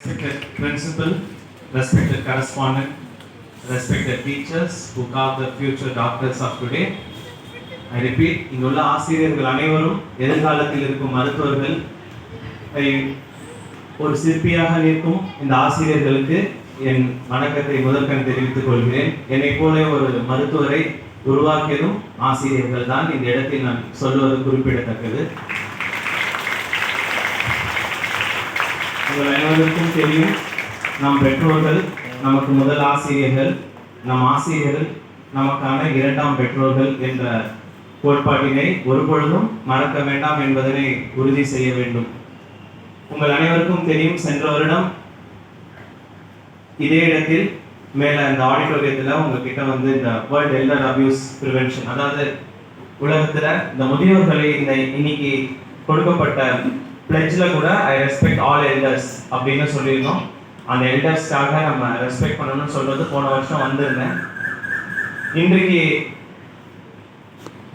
Respected principal, respected correspondent, respected teachers who carve the future doctors of today. I repeat, இங்குள்ள ஆசிரியர்கள் அனைவரும் எதிர்காலத்தில் இருக்கும் மருத்துவர்கள் ஒரு சிற்பியாக நிற்கும் இந்த ஆசிரியர்களுக்கு என் வணக்கத்தை முதற்கண் தெரிவித்துக் கொள்கிறேன். என்னை போல ஒரு மருத்துவரை உருவாக்கியதும் ஆசிரியர்கள் தான். இந்த இடத்தில் நான் சொல்வது குறிப்பிடத்தக்கது. உங்கள் அனைவருக்கும் தெரியும், நம் பெற்றோர்கள் நமக்கு முதல் ஆசிரியர்கள், நம் ஆசிரியர்கள் நமக்கான இரண்டாம் பெற்றோர்கள் என்ற கோட்பாட்டினை ஒருபொழுதும் மறக்க வேண்டாம் என்பதனை உறுதி செய்ய வேண்டும். உங்கள் அனைவருக்கும் தெரியும், சென்ற வருடம் இதே இடத்தில் மேலே இந்த ஆடிட்டோரியத்தில் உங்ககிட்ட வந்து இந்த வேர்ல்ட் எல்டர் அபியூஸ் ப்ரிவென்ஷன், அதாவது உலகத்தில் இந்த முதியோர்களை இந்த இன்னைக்கு கொடுக்கப்பட்ட பிளட்ஜில் கூட ஐ ரெஸ்பெக்ட் ஆல் எல்டர்ஸ் அப்படின்னு சொல்லியிருந்தோம். அந்த எல்டர்ஸ்க்காக நம்ம ரெஸ்பெக்ட் பண்ணணும்னு சொல்றது போன வருஷம் வந்திருந்தேன். இன்றைக்கு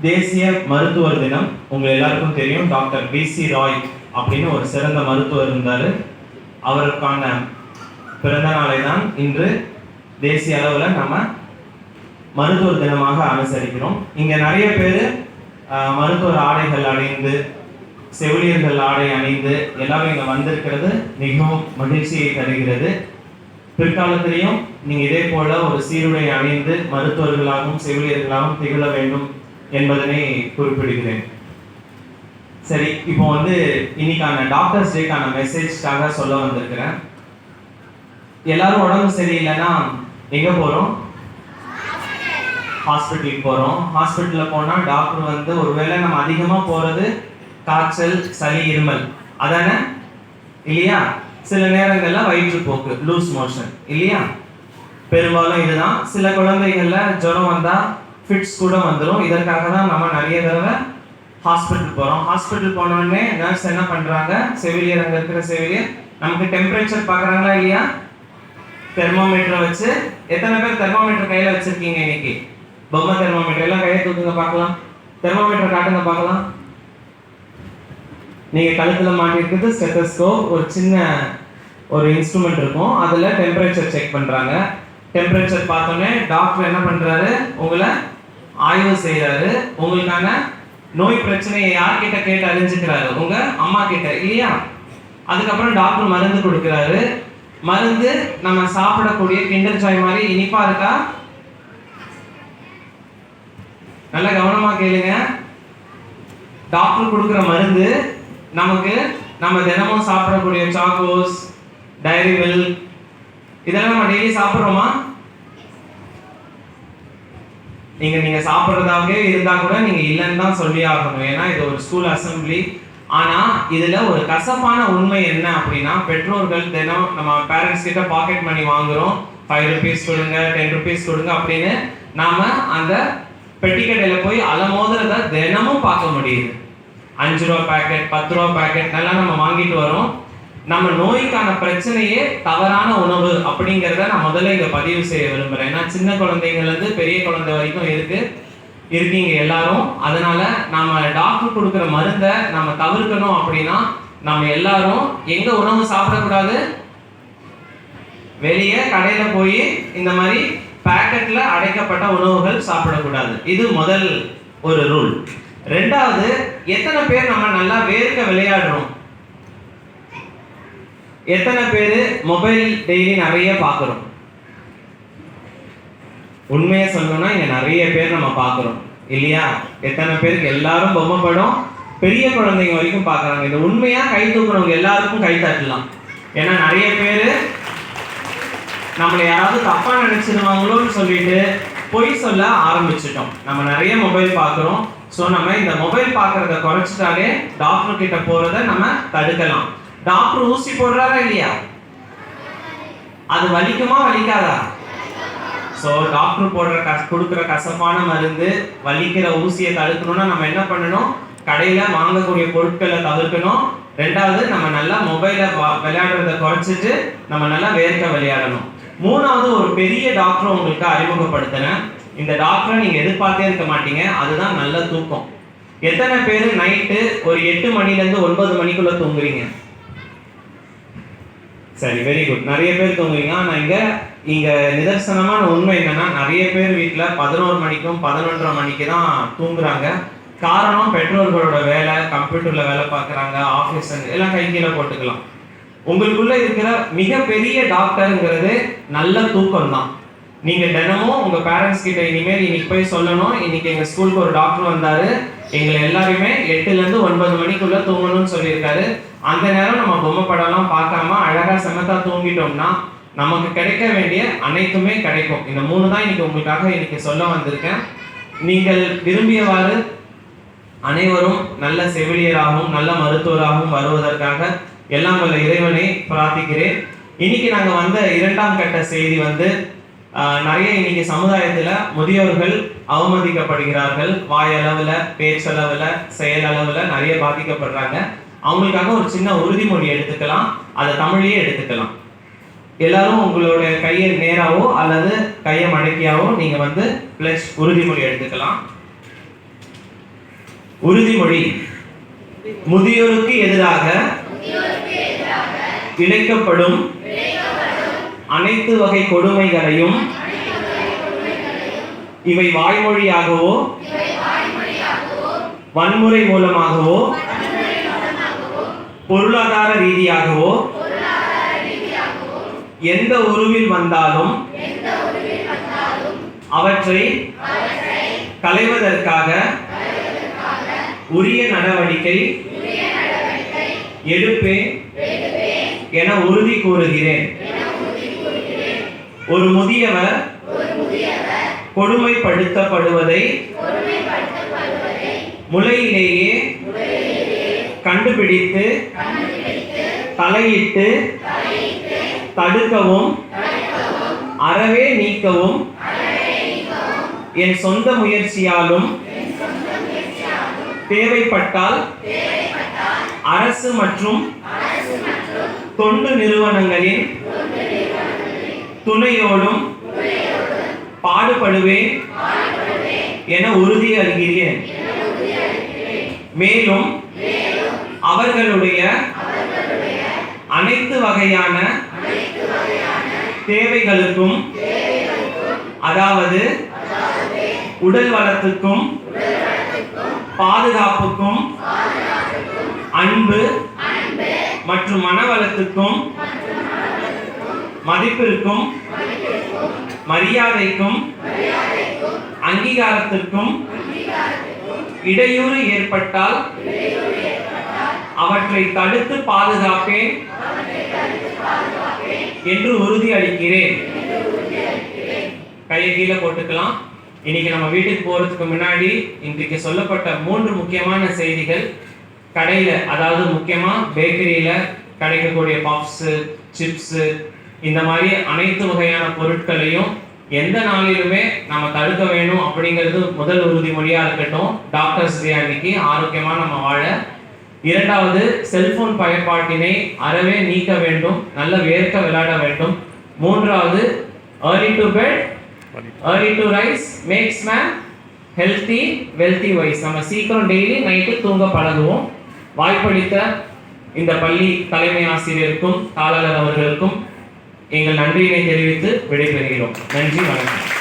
தேசிய மருத்துவர் தினம். உங்கள் எல்லாருக்கும் தெரியும், டாக்டர் பிசி ராய் அப்படின்னு ஒரு சிறந்த மருத்துவர் இருந்தார். அவருக்கான பிறந்த நாளை தான் இன்று தேசிய அளவில் நம்ம மருத்துவர் தினமாக அனுசரிக்கிறோம். இங்கே நிறைய பேர் மருத்துவர் ஆடைகள் அணிந்து, செவிலியர்கள் ஆடை அணிந்து எல்லாரும் இங்கே வந்திருக்கிறது மிகவும் மகிழ்ச்சியை தருகிறது. பிற்காலத்திலையும் நீங்கள் இதே போல ஒரு சீருடை அணிந்து மருத்துவர்களாகவும் செவிலியர்களாகவும் திகழ வேண்டும் என்பதனை குறிப்பிடுகிறேன். சரி, இப்போ வந்து இன்னைக்கான டாக்டர்ஸ் டேக்கான மெசேஜ்க்காக சொல்ல வந்திருக்கிறேன். எல்லாரும் உடம்பு சரியில்லைன்னா எங்கே போகிறோம்? ஹாஸ்பிட்டலுக்கு போகிறோம். ஹாஸ்பிட்டலில் போனால் டாக்டர் வந்து ஒருவேளை நம்ம அதிகமாக போகிறது காய்ச்சல், சளி, இருமல் அதானே இல்லையா? சில நேரங்களில் வயிற்றுப்போக்கு, லூஸ் மோஷன் இல்லையா? பெரும்பாலும் இதுதான். சில குழந்தைகள்ல ஜுரம் வந்தா ஃபிட்ஸ் கூட வந்துடும். இதற்காக தான் நம்ம நிறைய தடவை ஹாஸ்பிட்டல் போகிறோம். ஹாஸ்பிட்டல் போனோடனே நர்ஸ் என்ன பண்ணுறாங்க, செவிலியர், அங்கே இருக்கிற செவிலியர் நமக்கு டெம்பரேச்சர் பார்க்குறாங்களா இல்லையா? தெர்மோமீட்டரை வச்சு, எத்தனை பேர் தெர்மோமீட்டர் கையில் வச்சுருக்கீங்க இன்னைக்கு? பொம்மை தெர்மோமீட்டர் எல்லாம் கையை தூக்குங்க பார்க்கலாம். தெர்மோமீட்டர் காட்டுங்க பார்க்கலாம். நீங்கள் கழுத்தில் மாட்டிருக்கிறது ஸ்டெத்தஸ்கோப், ஒரு சின்ன ஒரு இன்ஸ்ட்ருமெண்ட் இருக்கும். அதில் டெம்பரேச்சர் செக் பண்ணுறாங்க. டெம்பரேச்சர் பார்த்தோன்னே டாக்டர் என்ன பண்ணுறாரு, உங்களை ஆய்வு செய்கிறாரு. உங்களுக்கான நோய் பிரச்சனையை யார்கிட்ட கேட்டு அறிஞ்சுக்கிறாரு? உங்கள் அம்மா கிட்ட இல்லையா? அதுக்கப்புறம் டாக்டர் மருந்து கொடுக்குறாரு. மருந்து நம்ம சாப்பிடக்கூடிய கிண்டர் ஜாய் மாதிரி இனிப்பாக இருக்கா? நல்லா கவனமாக கேளுங்க. டாக்டர் கொடுக்குற மருந்து நமக்கு நம்ம தினமும் சாப்பிடக்கூடிய சாக்கோஸ், டைரி மில்க் இதெல்லாம் நம்ம டெய்லி சாப்பிட்றோமா? நீங்க சாப்பிட்றதாவே இருந்தா கூட நீங்க இல்லைன்னு தான் சொல்லி ஆகணும். ஏன்னா இது ஒரு ஸ்கூல் அசம்பிளி. ஆனா இதுல ஒரு கசப்பான உண்மை என்ன அப்படின்னா, பெற்றோர்கள் தினம் நம்ம பேரண்ட்ஸ் கிட்ட பாக்கெட் மணி வாங்குறோம். 5 rupees கொடுங்க, 10 rupees கொடுங்க அப்படின்னு நாம அந்த பெட்டிக்கடையில போய் அலமோதுறத தினமும் பார்க்க முடியுது. 5 ரூபா பேக்கெட், 10 ரூபா பேக்கெட் நல்லா நம்ம வாங்கிட்டு வரோம். நம்ம நோய்க்கான பிரச்சனையே தவறான உணவு அப்படிங்கிறத நான் முதல்ல இங்க பதிவு செய்ய விரும்புறேன். ஏன்னா சின்ன குழந்தைங்கள்லேருந்து பெரிய குழந்தை வரைக்கும் இருக்கீங்க எல்லாரும். அதனால நம்ம டாக்டர் கொடுக்குற மருந்தை நம்ம தவிர்க்கணும். அப்படின்னா நம்ம எல்லாரும் எங்க உணவு சாப்பிடக்கூடாது? வெளியே கடையில போய் இந்த மாதிரி பேக்கெட்ல அடைக்கப்பட்ட உணவுகள் சாப்பிடக்கூடாது. இது முதல் ஒரு ரூல். ரெண்டாவது, எத்தனை பேர் நம்ம நல்லா வேர்க்க விளையாடுறோம்? எத்தனை பேர் மொபைல் டெய்லி நிறைய பார்க்குறோம்? உண்மையை சொல்லணும்னா இங்க நிறைய பேர் நம்ம பார்க்குறோம் இல்லையா? எத்தனை பேருக்கு எல்லாரும் பொம்மை படம், பெரிய குழந்தைங்க வரைக்கும் பார்க்குறாங்க. இந்த உண்மையா கை தூக்குறவங்க எல்லாருக்கும் கை தட்டலாம். ஏன்னா நிறைய பேர் நம்மளை யாராவது தப்பா நினைச்சிருவாங்களோன்னு சொல்லிட்டு பொய் சொல்ல ஆரம்பிச்சிட்டோம். நம்ம நிறைய மொபைல் பார்க்குறோம். ஸோ நம்ம இந்த மொபைல் பார்க்கறத குறைச்சிட்டாலே டாக்டர் கிட்ட போறதை நம்ம தடுக்கலாம். டாக்டர் ஊசி போடுறாரா இல்லையா? அது வலிக்குமா வலிக்காதா? ஸோ டாக்டர் கொடுக்குற கசப்பான மருந்து, வலிக்கிற ஊசியை தடுக்கணும்னா நம்ம என்ன பண்ணணும்? கடையில் வாங்கக்கூடிய பொருட்களை தவிர்க்கணும். ரெண்டாவது, நம்ம நல்லா மொபைலை விளையாடுறத குறைச்சிட்டு நம்ம நல்லா வேர்க்க விளையாடணும். மூணாவது, ஒரு பெரிய டாக்டர் உங்களுக்கு அறிமுகப்படுத்தினேன். இந்த டாக்டரை நீங்க எதிர்பார்த்தே இருக்க மாட்டீங்க. அதுதான் நல்ல தூக்கம். எத்தனை பேர் நைட்டு ஒரு 8 மணிலேருந்து 9 மணிக்குள்ள தூங்குறீங்க? சரி, வெரி குட். நிறைய பேர் தூங்குவீங்க. ஆனால் இங்கே நிதர்சனமான உண்மை என்னன்னா, நிறைய பேர் வீட்டில் 11 மணிக்கும் 11:30 மணிக்கு தான் தூங்குறாங்க. காரணம் பெற்றோர்களோட வேலை, கம்ப்யூட்டரில் வேலை பார்க்குறாங்க, ஆஃபீஸ் எல்லாம் கை கீழே போட்டுக்கலாம். உங்களுக்குள்ள இருக்கிற மிகப்பெரிய டாக்டருங்கிறது நல்ல தூக்கம் தான். நீங்கள் தினமும் உங்கள் பேரண்ட்ஸ் கிட்ட இனிமேல் இன்னைக்கு போய் சொல்லணும், இன்னைக்கு எங்கள் ஸ்கூலுக்கு ஒரு டாக்டர் வந்தார், எங்களை எல்லாருமே 8லேருந்து 9 மணிக்குள்ளே தூங்கணும்னு சொல்லியிருக்காரு. அந்த நேரம் நம்ம பொம்மை படம்லாம் பார்க்காம அழகாக செமத்தா தூங்கிட்டோம்னா நமக்கு கிடைக்க வேண்டிய அனைத்துமே கிடைக்கும். இந்த 3 தான் இன்னைக்கு உங்களுக்காக இன்னைக்கு சொல்ல வந்திருக்கேன். நீங்கள் விரும்பியவாறு அனைவரும் நல்ல செவிலியராகவும் நல்ல மருத்துவராகவும் வருவதற்காக எல்லாம் வல்ல இறைவனை பிரார்த்திக்கிறேன். இன்னைக்கு நாங்கள் வந்த 2ஆம் கட்ட செய்தி நிறைய இன்னைக்கு சமுதாயத்தில் முதியோர்கள் அவமதிக்கப்படுகிறார்கள். வாயளவில், பேச்சளவில், செயலளவில் நிறைய பாதிக்கப்படுறாங்க. அவங்களுக்காக ஒரு சின்ன உறுதிமொழி எடுத்துக்கலாம், அதை தமிழையே எடுத்துக்கலாம். எல்லாரும் உங்களோட கையை நேராவோ அல்லது கையை மடக்கியாவோ நீங்க பிளஸ் உறுதிமொழி எடுத்துக்கலாம். உறுதிமொழி. முதியோருக்கு எதிராக இழைக்கப்படும் அனைத்து வகை கொடுமைகளையும் இவை வாய்மொழியாகவோ வன்முறை மூலமாகவோ பொருளாதார ரீதியாகவோ எந்த உருவில் வந்தாலும் அவற்றை களைவதற்காக உரிய நடவடிக்கை எடுப்பேன் என உறுதி கூறுகிறேன். ஒரு முதியவர் கொடுமைப்படுத்தப்படுவதை முளையிலேயே கண்டுபிடித்து தலையிட்டு தடுக்கவும் அறவே நீக்கவும் என் சொந்த முயற்சியாலும் தேவைப்பட்டால் அரசு மற்றும் தொண்டு நிறுவனங்களின் துணையோடும் பாடுபடுவேன் என உறுதி அளிக்கிறேன். மேலும் அவர்களுடைய அனைத்து வகையான தேவைகளுக்கும், அதாவது உடல் வளத்துக்கும் பாதுகாப்புக்கும் அன்பு மற்றும் மனவளத்துக்கும் மதிப்பிற்கும் மரியாதைக்கும் அங்கீகாரத்திற்கும் இடையூறு ஏற்பட்டால் அவற்றை தடுத்து பாதுகாப்பேன் என்று உறுதி அளிக்கிறேன். கையை கீழே போட்டுக்கலாம். இன்னைக்கு நம்ம வீட்டுக்கு போறதுக்கு முன்னாடி இன்றைக்கு சொல்லப்பட்ட 3 முக்கியமான செய்திகள் கடையில, அதாவது முக்கியமா பேக்கரியில கிடைக்கக்கூடிய பப்ஸ், சிப்ஸ், இந்த மாதிரி அனைத்து வகையான பொருட்களையும் எந்த நாளிலுமே நம்ம தடுக்க வேணும் அப்படிங்கிறது முதல் உறுதிமொழியா இருக்கட்டும். டாக்டர்ஸ் டே அன்னைக்கு ஆரோக்கியமா நம்ம வாழ. 2வது, செல்போன் பயன்பாட்டினை அறவே நீக்க வேண்டும், நல்ல வேர்க்க விளையாட வேண்டும். 3வது, early to bed early to rise makes man healthy wealthy wise. நம்ம சீக்கிரம் டெய்லி நைட்டு தூங்க பழகுவோம். வாய்ப்பளித்த இந்த பள்ளி தலைமை ஆசிரியருக்கும் தாளாளர் அவர்களுக்கும் எங்கள் நன்றியினை தெரிவித்து விடைபெறுகிறோம். நன்றி, வணக்கம்.